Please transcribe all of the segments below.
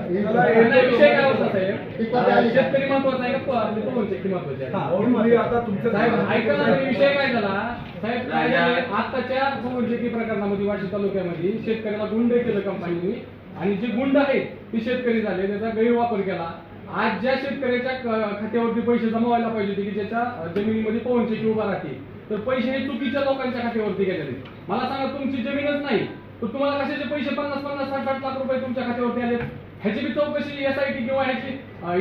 विषय काय होता साहेब, शेतकरी महत्वाचा आहे का पवन शेट्टी महत्वाचे आहे? आता तुमचं साहेब ऐका ना, विषय काय झाला साहेब, काय झालंय, आताच्या पवन शेट्टी प्रकरणामध्ये वाशी तालुक्यामध्ये शेतकऱ्याला गुंड केलं कंपनीने, आणि जे गुंड आहेत ते शेतकरी झाले, त्याचा गैरवापर केला. आज ज्या शेतकऱ्याच्या खात्यावरती पैसे जमा व्हायला पाहिजे होते की ज्याच्या जमिनीमध्ये पवन शेट्टी उभा राहते, तर पैसे हे चुकीच्या लोकांच्या खात्यावरती गेलेले. मला सांगा, तुमची जमीनच नाही तर तुम्हाला कशाचे पैसे 50-50, 60-60 लाख रुपये तुमच्या खात्यावरती आले? ह्याची बी चौकशी SIT किंवा ह्याची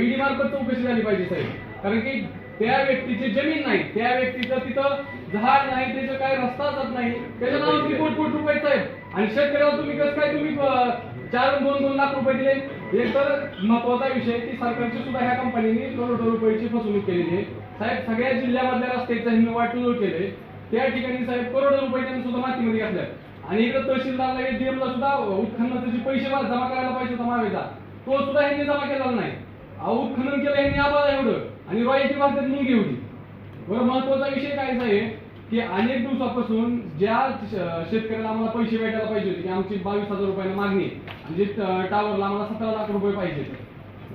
ईडी मार्फत चौकशी झाली पाहिजे साहेब. कारण की त्या व्यक्तीची जमीन नाही, त्या व्यक्तीचं तिथं झाड नाही, त्याचं काय रस्ता जात नाही, त्याच्या नावावर कोटी रुपये साहेब. आणि शेतकऱ्याला तुम्ही कसं काय तुम्ही 4-2 लाख रुपये दिले? एक तर महत्वाचा विषय की सरकारची सुद्धा ह्या कंपनीने करोडो रुपयाची फसवणूक केलेली आहे साहेब. सगळ्या जिल्ह्यामधल्या रस्त्याचं ह्यांनी वाटून केले, त्या ठिकाणी साहेब करोडो रुपये त्यांनी सुद्धा मातीमध्ये घातल्या. आणि इकडे तहसीलदारला ADM ला सुद्धा उत्खननाचे जे पैसे जमा करायला पाहिजे होता महावेचा, तो सुद्धा ह्यांनी जमा केलेला नाही. उत्खनन केलं यांनी आबाळ एवढं, आणि रॉयल्टी भारतात मुंगी होती. बरं, महत्वाचा विषय काय आहे की अनेक दिवसापासून ज्या शेतकऱ्याला आम्हाला पैसे भेटायला पाहिजे होते की आमची 22,000 रुपयांना मागणी, म्हणजे टावरला आम्हाला 17 लाख रुपये पाहिजे,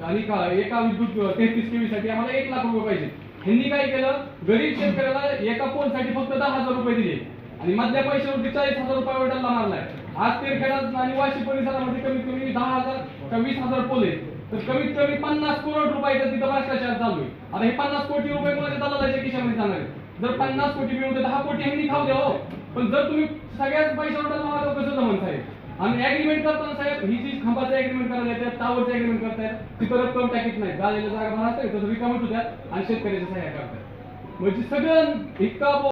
आणि एका विद्युत 33 kV साठी आम्हाला 1 लाख रुपये पाहिजे. ह्यांनी काय केलं, गरीब शेतकऱ्याला एका पोलसाठी फक्त 10,000 रुपये दिले, आणि मधल्या पैशावरती 40,000 रुपये वेटाला मारलाय. आज तेरखेडात आणि वाशी परिसरामध्ये कमीत कमी 10,000 का 20,000 पोल आहेत, तर कमीत कमी 50 करोड रुपयाचा तिथं भ्रष्टाचार चालू आहे. आता हे 50 कोटी रुपये कोणाच्या दलालाच्या खिशामध्ये जाणार आहेत? जर 50 कोटी मिळून 10 कोटी ह्यांनी खाऊ द्या हो, पण जर तुम्ही सगळ्याच पैशावर मारा कसं जमन साहेब? आणि ऍग्रीमेंट करताना साहेब, ही जी खांबाचं ऍग्रीमेंट करायला येतात, टावरचं ऍग्रीमेंट करतायत, तिथं रक्कम टाकीत नाही, झालेल्या जागा भरा असतात तसं रिकामच होत्या, आणि शेतकऱ्याच्या सह्या करतात. म्हणजे सगळं इतका